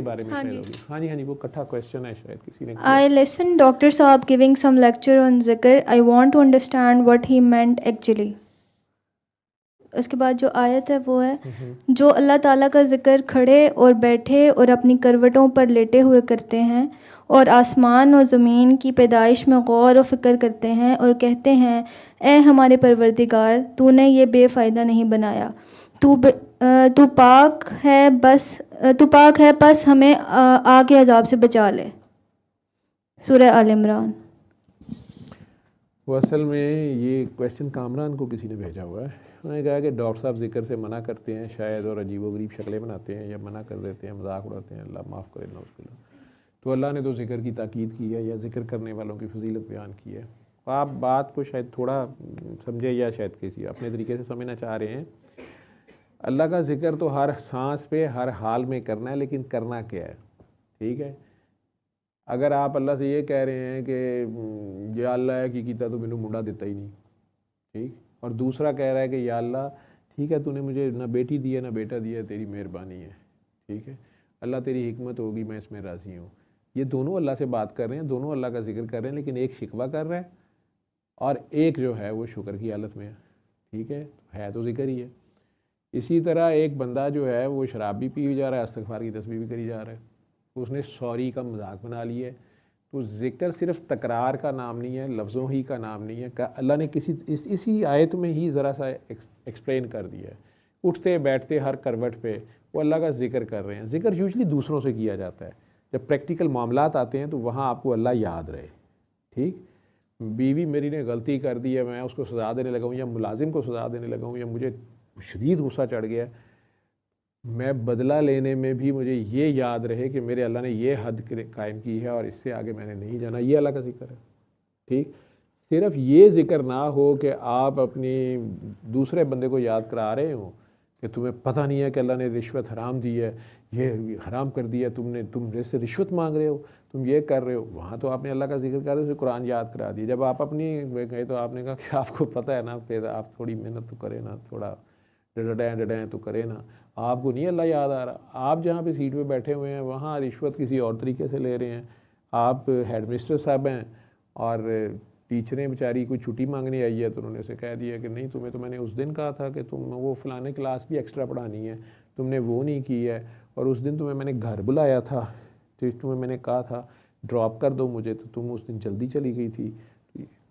के बारे में हाँ शायद जी। होगी। हाँ जी, हाँ जी, वो इकट्ठा क्वेश्चन है शायद किसी ने किया। I listened Dr. Saab giving some lecture on zikr. I want to understand what he meant actually. उसके बाद जो आयत है वो है, जो अल्लाह ताला का ज़िक्र खड़े और बैठे और अपनी करवटों पर लेटे हुए करते हैं और आसमान और ज़मीन की पैदाइश में गौर और फ़िक्र करते हैं और कहते हैं, ए हमारे परवरदिगार, तूने ये बेफ़ायदा नहीं बनाया, तू पाक है, बस हमें आग के अज़ाब से बचा ले। सूरह आल इमरान। वो असल में ये क्वेश्चन कामरान को किसी ने भेजा हुआ है। उन्होंने कहा कि डॉक्टर साहब जिक्र से मना करते हैं शायद, और अजीबोगरीब शक्लें बनाते हैं या मना कर देते हैं, मजाक उड़ाते हैं, अल्लाह माफ़ करे ना उसके लिए। तो अल्लाह ने तो जिक्र की ताकीद की है या जिक्र करने वालों की फजीलत बयान की है। आप बात को शायद थोड़ा समझे या शायद किसी अपने तरीके से समझना चाह रहे हैं। अल्लाह का जिक्र तो हर सांस पे हर हाल में करना है, लेकिन करना क्या है, ठीक है। अगर आप अल्लाह से ये कह रहे हैं कि या अल्लाह है कि कीता तो मैनू मुंडा दिता ही नहीं, ठीक, और दूसरा कह रहा है कि या अल्लाह ठीक है तूने मुझे ना बेटी दी है ना बेटा दिया है, तेरी मेहरबानी है, ठीक है, अल्लाह तेरी हिकमत होगी, मैं इसमें राज़ी हूँ। ये दोनों अल्लाह से बात कर रहे हैं, दोनों अल्लाह का जिक्र कर रहे हैं, लेकिन एक शिकवा कर रहा है और एक जो है वो शुक्र की हालत में है, ठीक है तो जिक्र ही है। इसी तरह एक बंदा जो है वो शराब भी पी जा रहा है, इस्तग़फ़ार की तस्बीह भी करी जा रहा है, उसने सॉरी का मजाक बना लिया है। तो ज़िक्र सिर्फ तकरार का नाम नहीं है, लफ्ज़ों ही का नाम नहीं है। अल्लाह ने इसी आयत में ही ज़रा सा एक्सप्लेन कर दिया है। उठते बैठते हर करवट पे वो अल्लाह का ज़िक्र कर रहे हैं। ज़िक्र यूजली दूसरों से किया जाता है, जब प्रैक्टिकल मामलात आते हैं तो वहाँ आपको अल्लाह याद रहे, ठीक। बीवी मेरी ने गलती कर दी है, मैं उसको सज़ा देने लगा हूँ या मुलाजिम को सज़ा देने लगा हूँ या मुझे शदीद गुस्सा चढ़ गया, मैं बदला लेने में भी मुझे ये याद रहे कि मेरे अल्लाह ने ये हद कायम की है और इससे आगे मैंने नहीं जाना। ये अल्लाह का जिक्र है, ठीक। सिर्फ ये जिक्र ना हो कि आप अपनी दूसरे बंदे को याद करा रहे हो कि तुम्हें पता नहीं है कि अल्लाह ने रिश्वत हराम दी है, ये हराम कर दिया तुमने, तुम जैसे रिश्वत मांग रहे हो, तुम ये कर रहे हो, वहाँ तो आपने अल्लाह का जिक्र कर रहे हो, कुरान याद करा दिया। जब आप अपनी गए तो आपने कहा कि आपको पता है ना, फिर आप थोड़ी मेहनत तो करें ना, थोड़ा डडें तो करे ना, आपको नहीं अल्लाह याद आ रहा। आप जहाँ पे सीट पे बैठे हुए हैं वहाँ रिश्वत किसी और तरीके से ले रहे हैं। आप हेड मिस्टर साहब हैं और टीचरें बेचारी कोई छुट्टी मांगने आई है तो उन्होंने उसे कह दिया कि नहीं, तुम्हें तो मैंने उस दिन कहा था कि तुम वो फ़लाने क्लास भी एक्स्ट्रा पढ़ानी है, तुमने वो नहीं की है, और उस दिन तुम्हें मैंने घर बुलाया था तो तुम्हें मैंने कहा था ड्रॉप कर दो मुझे, तो तुम उस दिन जल्दी चली गई थी।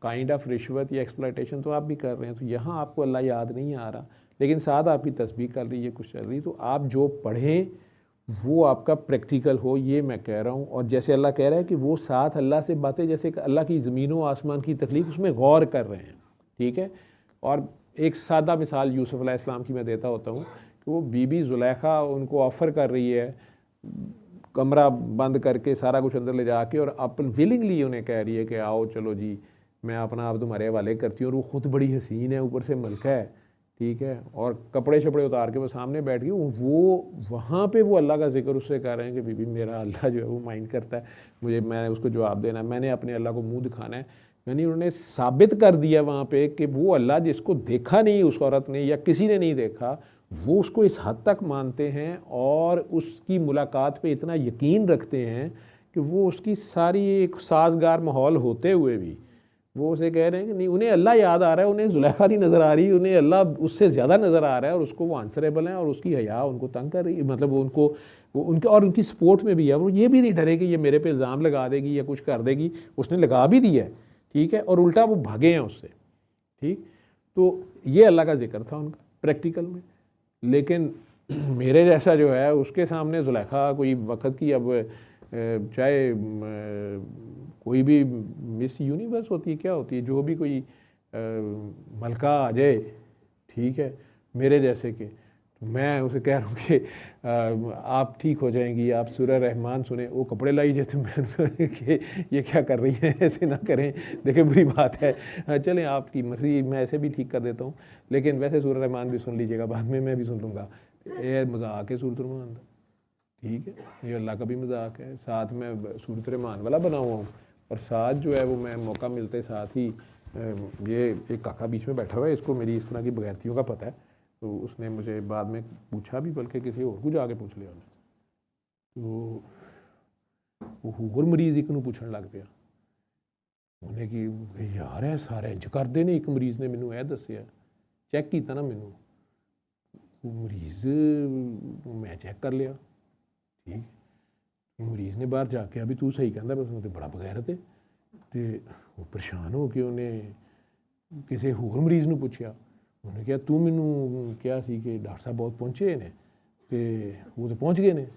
काइंड ऑफ रिश्वत या एक्सप्लॉयटेशन तो आप भी कर रहे हैं। तो यहाँ आपको अल्लाह याद नहीं आ रहा, लेकिन साथ आपकी तस्बीह कर रही है, कुछ चल रही, तो आप जो पढ़ें वो आपका प्रैक्टिकल हो, ये मैं कह रहा हूँ। और जैसे अल्लाह कह रहा है कि वो साथ अल्लाह से बातें, जैसे अल्लाह की ज़मीनों आसमान की तख्लीक, उसमें गौर कर रहे हैं, ठीक है। और एक सादा मिसाल यूसुफ अलैहिस्सलाम की मैं देता होता हूँ कि वो बीबी ज़ुलेखा उनको ऑफ़र कर रही है कमरा बंद करके सारा कुछ अंदर ले जाके, और अपन विलिंगली उन्हें कह रही है कि आओ चलो जी मैं अपना आप तुम्हारे हवाले करती हूँ, और वो ख़ुद बड़ी हसीन है, ऊपर से मलका है, ठीक है, और कपड़े शपड़े उतार के वो सामने बैठ गई। वो वहाँ पे वो अल्लाह का जिक्र उससे कह रहे हैं कि बीबी मेरा अल्लाह जो है वो माइंड करता है मुझे, मैं उसको जवाब देना है, मैंने अपने अल्लाह को मुंह दिखाना है। यानी उन्होंने साबित कर दिया वहाँ पे कि वो अल्लाह जिसको देखा नहीं उस औरत ने या किसी ने नहीं देखा, वो उसको इस हद तक मानते हैं और उसकी मुलाकात पे इतना यकीन रखते हैं कि वो उसकी सारी एक साजगार माहौल होते हुए भी वो उसे कह रहे हैं कि नहीं, उन्हें अल्लाह याद आ रहा है, उन्हें जुलेखा नहीं नज़र आ रही, उन्हें अल्लाह उससे ज़्यादा नज़र आ रहा है, और उसको वो आंसरेबल है, और उसकी हया उनको तंग कर रही है, मतलब वो उनको वो उनके और उनकी सपोर्ट में भी है। वो ये भी नहीं डरे कि ये मेरे पे इल्ज़ाम लगा देगी या कुछ कर देगी, उसने लगा भी दिया है, ठीक है, और उल्टा वो भागे हैं उससे, ठीक। तो ये अल्लाह का जिक्र था उनका प्रैक्टिकल में। लेकिन मेरे जैसा जो है उसके सामने जुलेखा कोई वक़्त की, अब चाहे कोई भी मिस यूनिवर्स होती है, क्या होती है, जो भी कोई मलका आ जाए, ठीक है, मेरे जैसे के, तो मैं उसे कह रहा हूँ कि आप ठीक हो जाएंगी, आप सूरह रहमान सुने, वो कपड़े लाई जाते, मैं कि ये क्या कर रही है, ऐसे ना करें, देखें बुरी बात है, चलें आपकी मर्ज़ी, मैं ऐसे भी ठीक कर देता हूँ, लेकिन वैसे सूरह रहमान भी सुन लीजिएगा, बाद में मैं भी सुन लूँगा। ये मजाक है सूरत रहमान, ठीक है, ये अल्लाह का भी मजाक है, साथ में सूरत रहमान वाला बना हुआ हूँ, और साथ जो है वो मैं मौका मिलते साथ ही ये एक काका बीच में बैठा हुआ है, इसको मेरी इस तरह की बगैरतियों का पता है, तो उसने मुझे बाद में पूछा भी, बल्कि किसी और को जाके पूछ लिया उन्हें। तो वो होर मरीज़ एक नूं पुछण लग पिया, ਉਹਨੇ ਕਿ ਯਾਰ ਇਹ ਸਾਰੇ ਇੰਜ ਕਰਦੇ ਨੇ। ਇੱਕ ਮਰੀਜ਼ ਨੇ ਮੈਨੂੰ ਇਹ ਦੱਸਿਆ, ਚੈੱਕ ਕੀਤਾ ਨਾ ਮੈਨੂੰ, ਉਹ ਮਰੀਜ਼ ਮੈਂ ਚੈੱਕ ਕਰ ਲਿਆ, ਠੀਕ। ਮਰੀਜ਼ ਨੇ ਬਾਹਰ ਜਾ ਕੇ ਆ ਵੀ ਤੂੰ ਸਹੀ ਕਹਿੰਦਾ, ਬਸ ਉਹ ਤਾਂ ਬੜਾ ਬਗੈਰਤ ਹੈ। ਅਤੇ ਉਹ ਪਰੇਸ਼ਾਨ ਹੋ ਕੇ ਉਹਨੇ ਕਿਸੇ ਹੋਰ ਮਰੀਜ਼ ਨੂੰ ਪੁੱਛਿਆ, ਉਹਨੇ ਕਿਹਾ ਤੂੰ ਮੈਨੂੰ ਕਿਹਾ ਸੀ ਕਿ ਡਾਕਟਰ ਸਾਹਿਬ ਬਹੁਤ ਪਹੁੰਚੇ ਨੇ ਅਤੇ ਉਹ ਤਾਂ ਪਹੁੰਚ ਗਏ ਨੇ।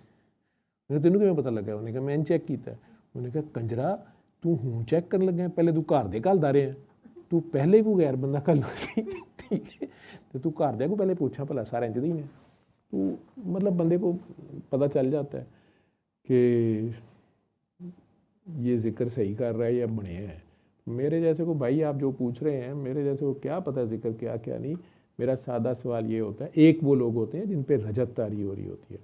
ਤੈਨੂੰ ਕਿਵੇਂ ਪਤਾ ਲੱਗਾ? ਉਹਨੇ ਕਿਹਾ ਮੈਂ ਚੈੱਕ ਕੀਤਾ। ਉਹਨੇ ਕਿਹਾ ਕੰਜਰਾ ਤੂੰ ਹੁਣ ਚੈੱਕ ਕਰਨ ਲੱਗਾ, ਪਹਿਲੇ ਤੂੰ ਘਰ ਦੇ ਘੱਲਦਾ ਰਿਹਾ, ਤੂੰ ਪਹਿਲੇ ਕੋਈ ਗੈਰ ਬੰਦਾ ਘੱਲਦਾ ਸੀ, ठीक है। तो तू घरदियां को पहले पूछा भला सारे इंज ही ने। तू मतलब बंदे को पता चल जाता है कि ये जिक्र सही कर रहा है या बने है। मेरे जैसे को भाई आप जो पूछ रहे हैं, मेरे जैसे को क्या पता जिक्र क्या क्या नहीं। मेरा सादा सवाल ये होता है, एक वो लोग होते हैं जिन पे रजत तारी हो रही होती है।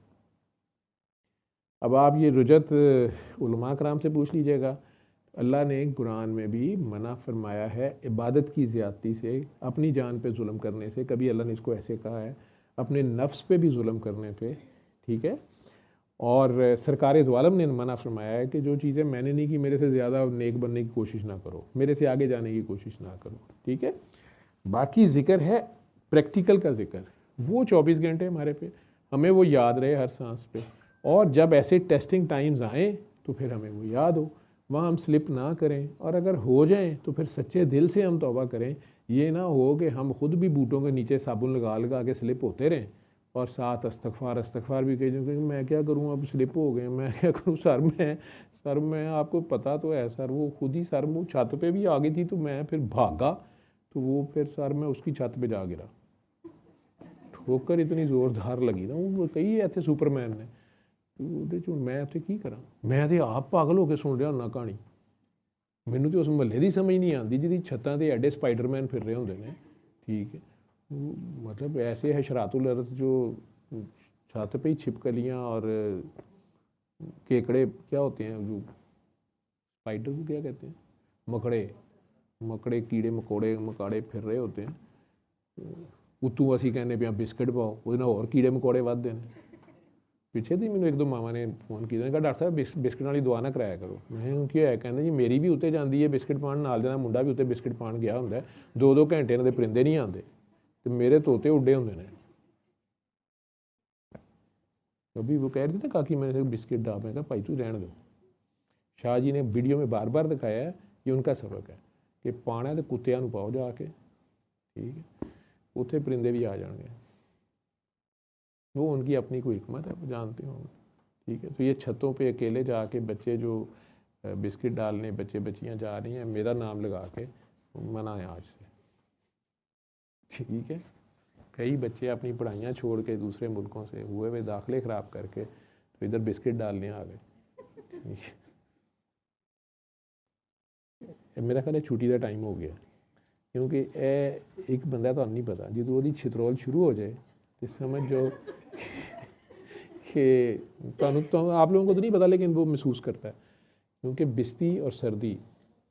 अब आप ये रजत उलमा कराम से पूछ लीजिएगा। अल्लाह ने कुरान में भी मना फरमाया है इबादत की ज़्यादती से, अपनी जान पे जुल्म करने से। कभी अल्लाह ने इसको ऐसे कहा है, अपने नफ्स पे भी जुल्म करने पे, ठीक है। और सरकार दो आलम ने मना फरमाया है कि जो चीज़ें मैंने नहीं की, मेरे से ज़्यादा नेक बनने की कोशिश ना करो, मेरे से आगे जाने की कोशिश ना करो, ठीक है। बाकी ज़िक्र है प्रैक्टिकल का ज़िक्र, वो 24 घंटे हमारे पे, हमें वो याद रहे हर सांस पे। और जब ऐसे टेस्टिंग टाइम्स आएँ तो फिर हमें वो याद हो, वहाँ हम स्लिप ना करें। और अगर हो जाएं तो फिर सच्चे दिल से हम तौबा करें। ये ना हो कि हम खुद भी बूटों के नीचे साबुन लगा लगा के स्लिप होते रहें और साथ अस्तगफार भी कह क्योंकि मैं क्या करूँ, अब स्लिप हो गए, मैं क्या करूँ सर मैं आपको पता तो है सर, वो खुद ही सर वो छत पे भी आ गई थी तो मैं फिर भागा, तो वो फिर सर मैं उसकी छत पे जा गिरा, ठोकर इतनी ज़ोरदार लगी ना, वो कई ऐसे सुपरमैन ने। ਉਹਦੇ 'ਚ ਮੈਂ ਉੱਥੇ ਕੀ ਕਰਾਂ? ਮੈਂ ਤਾਂ ਆਪ ਪਾਗਲ ਹੋ ਕੇ ਸੁਣ ਰਿਹਾ ਹੁੰਦਾ ਕਹਾਣੀ। ਮੈਨੂੰ ਤਾਂ ਉਸ ਮੁਹੱਲੇ ਦੀ ਸਮਝ ਨਹੀਂ ਆਉਂਦੀ ਜਿਹਦੀ ਛੱਤਾਂ 'ਤੇ ਐਡੇ ਸਪਾਈਡਰਮੈਨ ਫਿਰ ਰਹੇ ਹੁੰਦੇ ਨੇ, ठीक है। मतलब ऐसे है शरातुल अर्थ जो छत पे ही छिपकलियाँ और केकड़े क्या होते हैं, जो स्पाइडर को क्या कहते हैं, मकड़े कीड़े मकोड़े फिर रहे होते हैं। उतों असी कहने पे बिस्किट पाओ, ਉਹਦੇ ਨਾਲ ਹੋਰ ਕੀੜੇ मकोड़े ਵੱਧਦੇ ਨੇ। ਪਿੱਛੇ ਦੀ ਮੈਨੂੰ ਇੱਕ ਦੋ ਮਾਵਾਂ ਨੇ ਫੋਨ ਕੀਤਾ, ਨੇ ਕਿਹਾ ਡਾਕਟਰ ਸਾਹਿਬ ਬਿਸਕਿਟ ਵਾਲੀ ਦੁਆ ਨਾ ਕਰਾਇਆ ਕਰੋ। ਮੈਂ ਕੀ ਹੋਇਆ? ਕਹਿੰਦੇ ਜੀ ਮੇਰੀ ਵੀ ਉੱਤੇ ਜਾਂਦੀ ਹੈ ਬਿਸਕਿਟ ਪਾਉਣ, ਨਾਲ ਦੇ ਨਾਲ ਮੁੰਡਾ ਵੀ ਉੱਤੇ ਬਿਸਕਿਟ ਪਾਉਣ ਗਿਆ ਹੁੰਦਾ, 2-2 ਘੰਟੇ ਇਹਨਾਂ ਦੇ ਪਰਿੰਦੇ ਨਹੀਂ ਆਉਂਦੇ ਤੇ ਮੇਰੇ ਤੋਤੇ ਉੱਡੇ ਹੁੰਦੇ ਨੇ। कभी वो कह रही थी ना काकी मैंने बिस्किट डाल, मैं कहा भाई तू रहने दो। शाह जी ने वीडियो में बार बार दिखाया है, ये उनका सबक है कि पाना तो कुत्तियां नूं पाओ जाके, ठीक है, उत्थे परिंदे भी आ जाएंगे। वो उनकी अपनी कोई हिकमत है, वो जानते होंगे, ठीक है। तो ये छतों पे अकेले जाके बच्चे जो बिस्किट डालने बच्चे बच्चियाँ जा रही हैं, मेरा नाम लगा के मना है आज से, ठीक है। कई बच्चे अपनी पढ़ाइयाँ छोड़ के दूसरे मुल्कों से हुए हुए दाखिले ख़राब करके तो इधर बिस्किट डालने आ गए, ठीक है। मेरा ख्याल है छुट्टी का टाइम हो गया, क्योंकि एक बंदा तो नहीं पता जो वो छितरौल शुरू हो जाए तो समझ जाओ कि तो आप लोगों को तो नहीं पता, लेकिन वो महसूस करता है, क्योंकि बिस्ती और सर्दी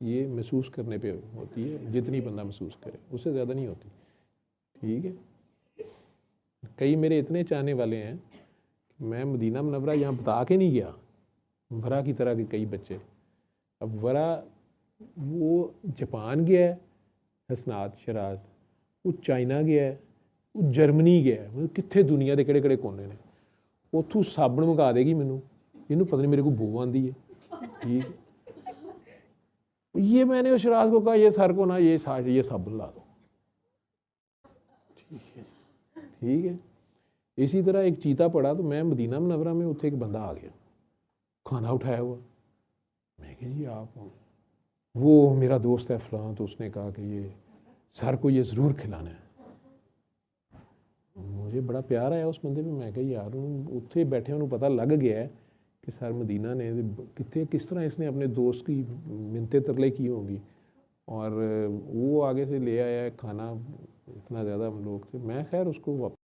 ये महसूस करने पे होती है, जितनी बंदा महसूस करे उससे ज़्यादा नहीं होती, ठीक है। कई मेरे इतने चाहने वाले हैं, मैं मदीना मुनव्वरा यहाँ बता के नहीं गया, वरा की तरह के कई बच्चे। अब वरा वो जापान गया है, हसनात शराज, वो चाइना गया है, वो जर्मनी गया है, मतलब कितने दुनिया के किहड़े किहड़े कोने ने, उतों साबण मंगा देगी मैनू, इनू पता नहीं मेरे को बो आती है, ठीक। ये मैंने उस शराज को कहा ये सर को ना ये साबुन ला दो, ठीक है, ठीक है। इसी तरह एक चीता पड़ा, तो मैं मदीना मुनव्वरा में उत्थे एक बंदा आ गया, खाना उठाया हुआ। मैं कहा जी आप, वो मेरा दोस्त है फलां, तो उसने कहा कि ये सर को ये ज़रूर खिलाना है। मुझे बड़ा प्यार आया उस बंदे पे, मैं कहा यार उत्थे बैठे उन्होंने पता लग गया है कि सर मदीना ने कितने किस तरह इसने अपने दोस्त की मिन्नतें तरले की होंगी, और वो आगे से ले आया खाना, इतना ज़्यादा हम लोग थे। मैं खैर उसको